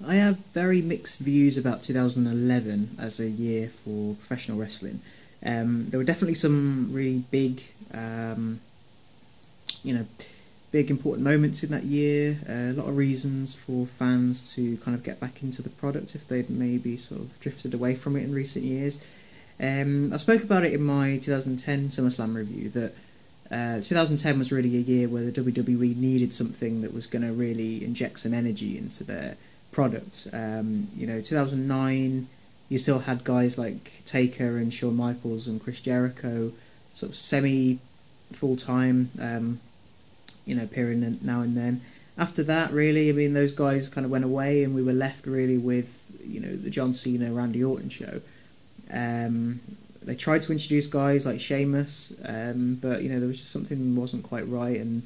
I have very mixed views about 2011 as a year for professional wrestling. There were definitely some really big, you know, big important moments in that year. A lot of reasons for fans to kind of get back into the product if they'd maybe sort of drifted away from it in recent years. I spoke about it in my 2010 SummerSlam review that 2010 was really a year where the WWE needed something that was going to really inject some energy into their product. 2009, you still had guys like Taker and Shawn Michaels and Chris Jericho, sort of semi full time, appearing now and then. After that, really, I mean, those guys kind of went away, and we were left really with the John Cena Randy Orton show. They tried to introduce guys like Sheamus, but there was just something that wasn't quite right. And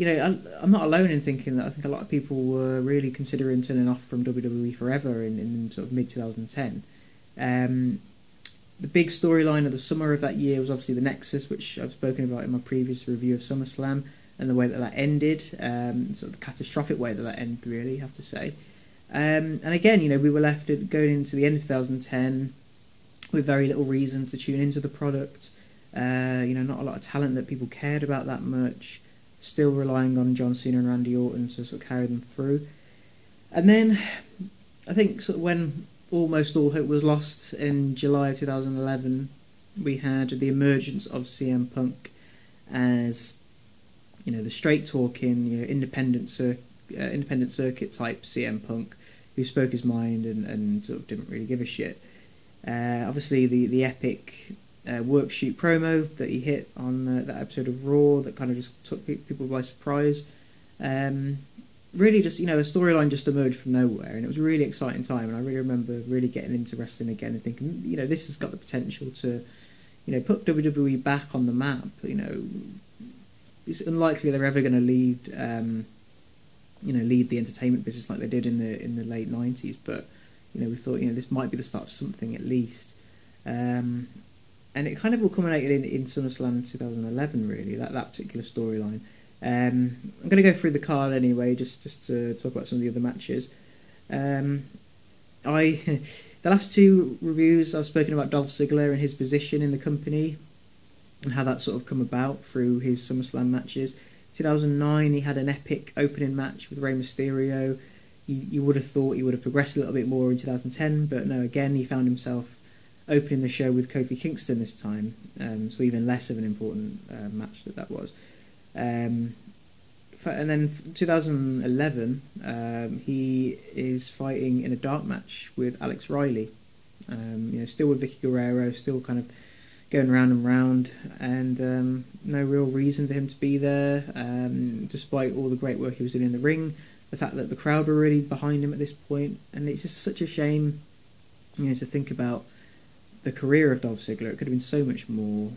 I'm not alone in thinking that I think a lot of people were really considering turning off from WWE forever in sort of mid 2010. The big storyline of the summer of that year was obviously the Nexus, which I've spoken about in my previous review of SummerSlam, and the way that ended, sort of the catastrophic way that ended, really, I have to say. And again, we were left going into the end of 2010 with very little reason to tune into the product. Not a lot of talent that people cared about that much. Still relying on John Cena and Randy Orton to sort of carry them through. And then, I think sort of when almost all hope was lost in July of 2011, we had the emergence of CM Punk as the straight talking, independent circuit type CM Punk, who spoke his mind and sort of didn't really give a shit. Obviously, the epic worksheet promo that he hit on that episode of Raw that kind of just took people by surprise. Really, just a storyline just emerged from nowhere, and it was a really exciting time. And I really remember really getting into wrestling again and thinking, this has got the potential to, put WWE back on the map. It's unlikely they're ever going to lead the entertainment business like they did in the late 90s, but we thought this might be the start of something at least. And it kind of all culminated in SummerSlam 2011, really, that particular storyline. I'm going to go through the card anyway, just to talk about some of the other matches. The last two reviews I've spoken about Dolph Ziggler and his position in the company and how that sort of come about through his SummerSlam matches. 2009, he had an epic opening match with Rey Mysterio. You would have thought he would have progressed a little bit more in 2010, but no, again, he found himself opening the show with Kofi Kingston this time, so even less of an important match that was. And then 2011, he is fighting in a dark match with Alex Riley. Still with Vicky Guerrero, still kind of going round and round, and no real reason for him to be there, despite all the great work he was doing in the ring. The fact that the crowd were really behind him at this point, and it's just such a shame, to think about the career of Dolph Ziggler. It could have been so much more.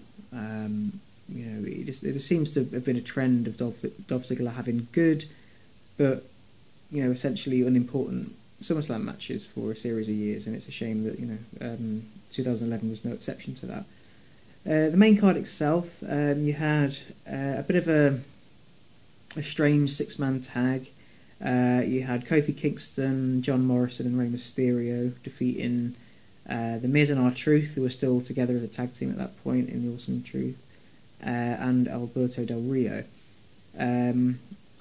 It just seems to have been a trend of Dolph Ziggler having good, but essentially unimportant SummerSlam matches for a series of years, and it's a shame that 2011 was no exception to that. The main card itself, you had a bit of a strange six-man tag. You had Kofi Kingston, John Morrison and Rey Mysterio defeating The Miz and R-Truth, who were still together as a tag team at that point in the Awesome Truth, and Alberto Del Rio. I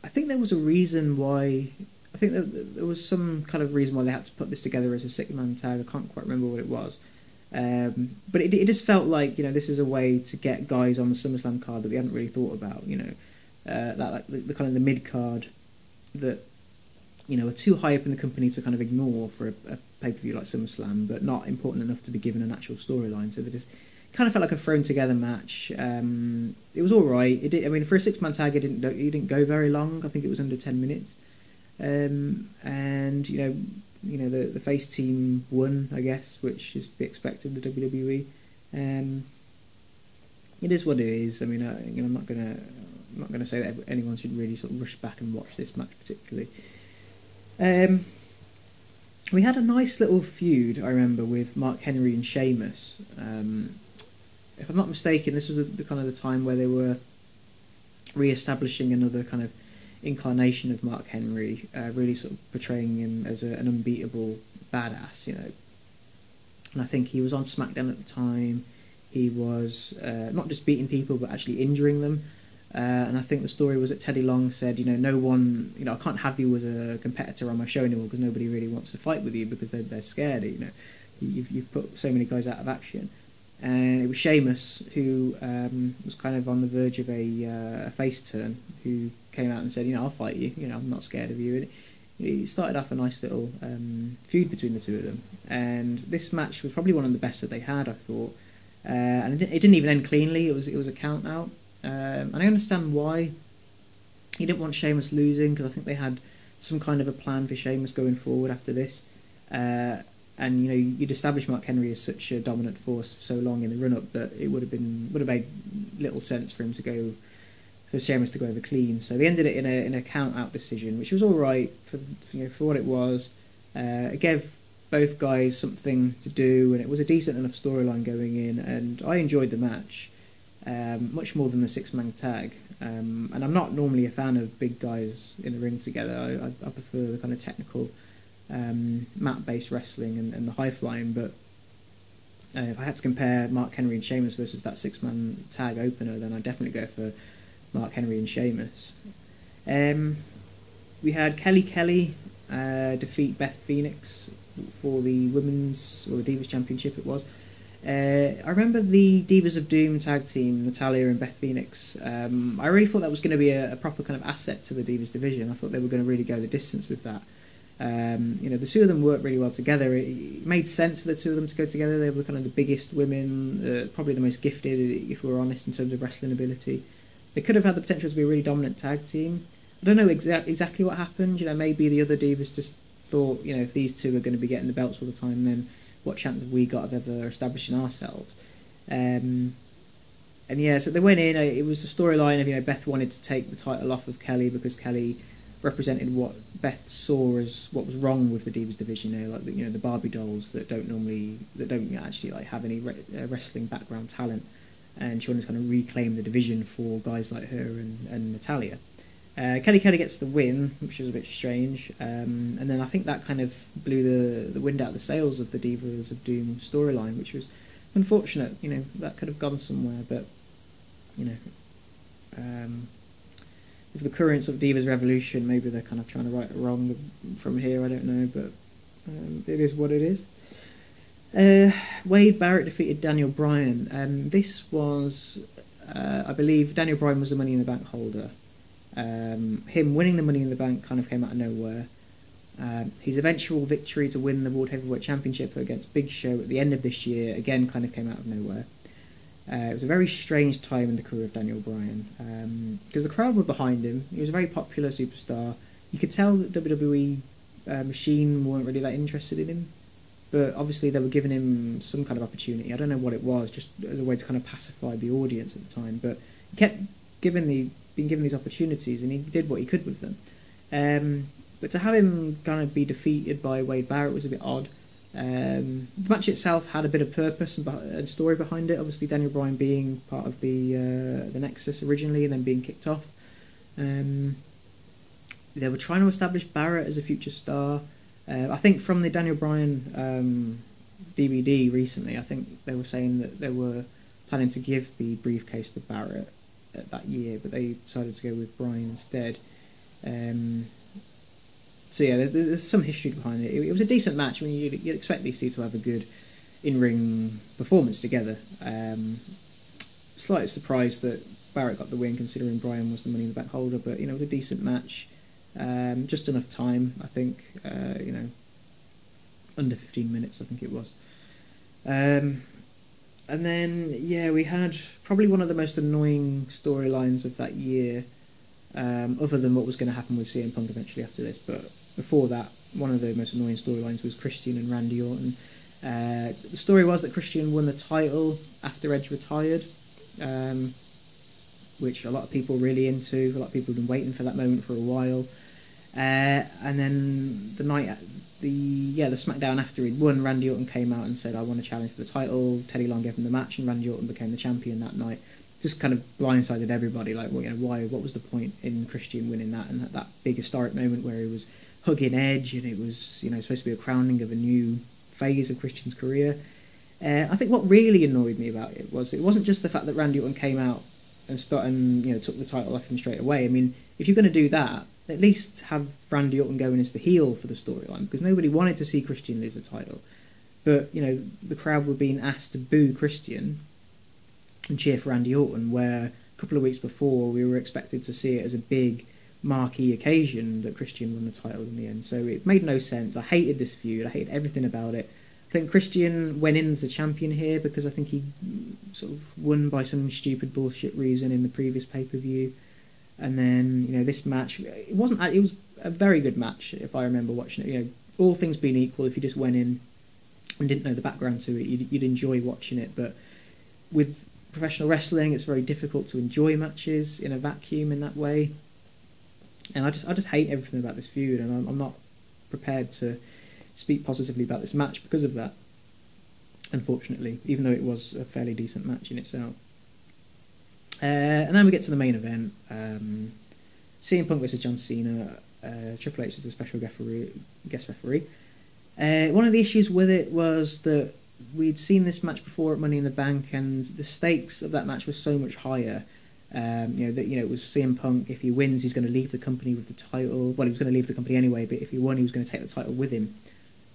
think there was a reason why... I think there was some kind of reason why they had to put this together as a six-man tag. I can't quite remember what it was. But it just felt like, this is a way to get guys on the SummerSlam card that we hadn't really thought about. That the kind of the mid-card that are too high up in the company to kind of ignore for a pay-per-view like SummerSlam, but not important enough to be given an actual storyline. So they just kind of felt like a thrown together match. It was all right. It did, for a six-man tag, it didn't go very long. I think it was under 10 minutes. And the face team won, I guess, which is to be expected in the WWE. It is what it is. I'm not gonna say that anyone should really sort of rush back and watch this match particularly. We had a nice little feud, I remember, with Mark Henry and Sheamus. If I'm not mistaken, this was the kind of the time where they were re-establishing another kind of incarnation of Mark Henry, really sort of portraying him as an unbeatable badass, you know. And I think he was on SmackDown at the time. He was not just beating people, but actually injuring them. And I think the story was that Teddy Long said, you know, no one, you know, I can't have you as a competitor on my show anymore because nobody really wants to fight with you because they're scared. You know, you've put so many guys out of action. And it was Sheamus who was kind of on the verge of a face turn, who came out and said, you know, I'll fight you. You know, I'm not scared of you. And it started off a nice little feud between the two of them. And this match was probably one of the best that they had, I thought. And it didn't even end cleanly. It was a count out. And I understand why he didn't want Sheamus losing, because I think they had some kind of a plan for Sheamus going forward after this. And you know, you'd established Mark Henry as such a dominant force for so long in the run-up that it would have made little sense for Sheamus to go over clean. So they ended it in a count-out decision, which was all right for what it was. It gave both guys something to do, and it was a decent enough storyline going in, and I enjoyed the match. Much more than the six-man tag, and I'm not normally a fan of big guys in the ring together. I prefer the kind of technical mat-based wrestling and the high-flying, but if I had to compare Mark Henry and Sheamus versus that six-man tag opener, then I'd definitely go for Mark Henry and Sheamus. We had Kelly defeat Beth Phoenix for the women's, or the Divas Championship it was. I remember the Divas of Doom tag team, Natalya and Beth Phoenix. I really thought that was going to be a proper kind of asset to the Divas division. I thought they were going to really go the distance with that. You know, the two of them worked really well together. It made sense for the two of them to go together. They were kind of the biggest women, probably the most gifted, if we're honest, in terms of wrestling ability. They could have had the potential to be a really dominant tag team. I don't know exactly what happened. You know, maybe the other Divas just thought, you know, if these two are going to be getting the belts all the time, then what chance have we got of ever establishing ourselves? And yeah, so they went in. It was a storyline of, you know, Beth wanted to take the title off of Kelly because Kelly represented what Beth saw as what was wrong with the Divas division. You know, like the Barbie dolls that don't actually like have any wrestling background talent, and she wanted to kind of reclaim the division for guys like her and Natalya. Kelly gets the win, which was a bit strange, and then I think that kind of blew the wind out of the sails of the Divas of Doom storyline, which was unfortunate. You know, that could have gone somewhere, but you know, with the current sort of Divas Revolution, maybe they're kind of trying to right a wrong from here. I don't know, but it is what it is. Wade Barrett defeated Daniel Bryan. This was, I believe, Daniel Bryan was the Money in the Bank holder. Him winning the Money in the Bank kind of came out of nowhere. His eventual victory to win the World Heavyweight Championship against Big Show at the end of this year again kind of came out of nowhere. It was a very strange time in the career of Daniel Bryan, because the crowd were behind him. He was a very popular superstar. You could tell that WWE machine weren't really that interested in him, but obviously they were giving him some kind of opportunity. I don't know what it was, just as a way to kind of pacify the audience at the time, but he kept being given these opportunities, and he did what he could with them. But to have him kind of be defeated by Wade Barrett was a bit odd. The match itself had a bit of purpose and story behind it. Obviously, Daniel Bryan being part of the Nexus originally, and then being kicked off. They were trying to establish Barrett as a future star. I think from the Daniel Bryan DVD recently, I think they were saying that they were planning to give the briefcase to Barrett that year, but they decided to go with Bryan instead. So yeah, there's some history behind it. It was a decent match. I mean, you'd expect these two to have a good in-ring performance together. Slight surprise that Barrett got the win, considering Bryan was the Money in the Bank holder, but you know, it was a decent match. Just enough time, I think. You know, under 15 minutes, I think it was. And then, yeah, we had probably one of the most annoying storylines of that year, other than what was going to happen with CM Punk eventually after this. But before that, one of the most annoying storylines was Christian and Randy Orton. The story was that Christian won the title after Edge retired, which a lot of people were really into. A lot of people had been waiting for that moment for a while. And then the SmackDown after he'd won, Randy Orton came out and said, I want to challenge for the title. Teddy Long gave him the match, and Randy Orton became the champion that night. just kind of blindsided everybody. Like, well, why? What was the point in Christian winning that, and that big historic moment where he was hugging Edge, and it was supposed to be a crowning of a new phase of Christian's career. I think what really annoyed me about it wasn't just the fact that Randy Orton came out and took the title off him straight away. I mean, if you're going to do that, at least have Randy Orton going as the heel for the storyline, because nobody wanted to see Christian lose the title. But the crowd were being asked to boo Christian and cheer for Randy Orton, where a couple of weeks before we were expected to see it as a big marquee occasion that Christian won the title in the end. So it made no sense. I hated this feud. I hated everything about it. I think Christian went in as a champion here because I think he sort of won by some stupid bullshit reason in the previous pay-per-view. And then, this match, it was a very good match if I remember watching it. All things being equal, if you just went in and didn't know the background to it, you'd enjoy watching it. But with professional wrestling, it's very difficult to enjoy matches in a vacuum in that way. And I just hate everything about this feud, and I'm not prepared to speak positively about this match because of that, unfortunately, even though it was a fairly decent match in itself. And then we get to the main event. CM Punk versus John Cena. Triple H is the special guest referee. One of the issues with it was that we'd seen this match before at Money in the Bank, and the stakes of that match were so much higher. It was CM Punk. If he wins, he's going to leave the company with the title. Well, he was going to leave the company anyway, but if he won, he was going to take the title with him.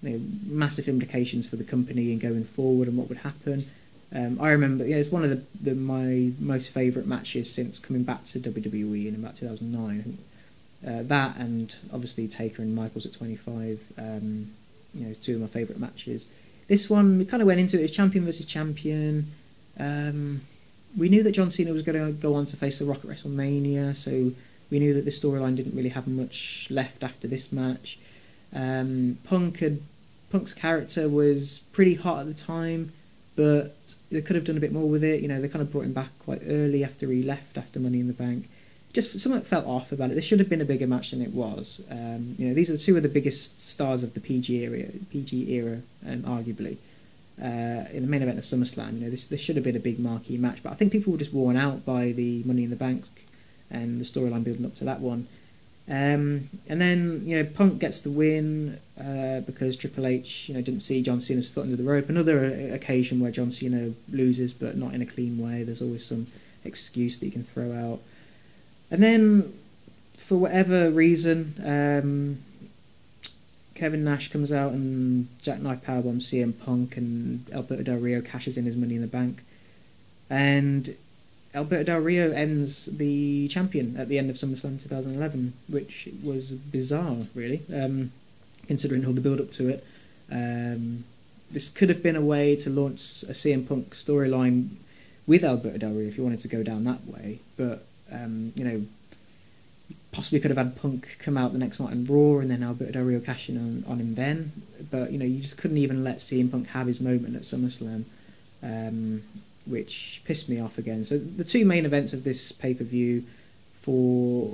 Massive implications for the company and going forward and what would happen. I remember, it's one of my most favourite matches since coming back to WWE in about 2009. That, and obviously Taker and Michaels at 25. Two of my favourite matches. This one, we kind of went into it as champion versus champion. We knew that John Cena was going to go on to face The Rock at WrestleMania, so we knew that the storyline didn't really have much left after this match. Punk's character was pretty hot at the time, but they could have done a bit more with it. They kind of brought him back quite early after he left after Money in the Bank. Just something felt off about it. This should have been a bigger match than it was. These are two of the biggest stars of the PG era, arguably. In the main event of SummerSlam, this should have been a big marquee match, but I think people were just worn out by the Money in the Bank and the storyline building up to that one. And then Punk gets the win because Triple H didn't see John Cena's foot under the rope. Another occasion where John Cena loses, but not in a clean way. There's always some excuse that you can throw out. And then, for whatever reason, Kevin Nash comes out and jackknife powerbombs CM Punk, and Alberto Del Rio cashes in his Money in the Bank. And Alberto Del Rio ends the champion at the end of SummerSlam 2011, which was bizarre, really, considering all the build-up to it. This could have been a way to launch a CM Punk storyline with Alberto Del Rio if you wanted to go down that way, but possibly could have had Punk come out the next night on Raw and then Alberto Del Rio cash in on him then, but you just couldn't even let CM Punk have his moment at SummerSlam, which pissed me off again. So the two main events of this pay-per-view, for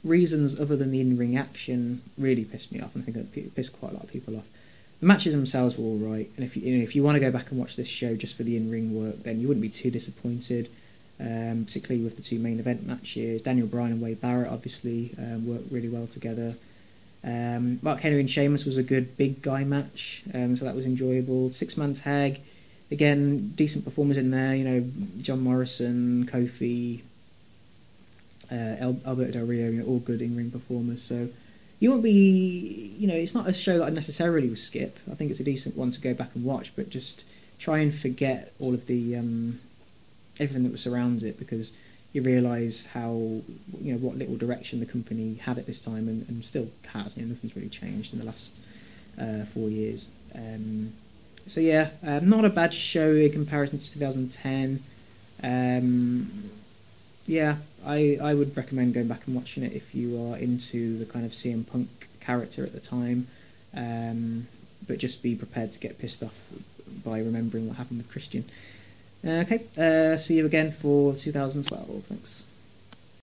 reasons other than the in-ring action, really pissed me off, and I think it pissed quite a lot of people off. The matches themselves were all right, and if you want to go back and watch this show just for the in-ring work, then you wouldn't be too disappointed. Particularly with the two main event matches. Daniel Bryan and Wade Barrett obviously worked really well together. Mark Henry and Sheamus was a good big guy match, so that was enjoyable. 6-man tag, again, decent performers in there. John Morrison, Kofi, Alberto Del Rio, all good in-ring performers. So you won't be, it's not a show that I necessarily would skip. I think it's a decent one to go back and watch, but just try and forget all of the everything that surrounds it, because you realise how what little direction the company had at this time and still has. Nothing's really changed in the last 4 years. So yeah, not a bad show in comparison to 2010. Yeah, I would recommend going back and watching it if you are into the kind of CM Punk character at the time, but just be prepared to get pissed off by remembering what happened with Christian. Okay, see you again for 2012. Thanks.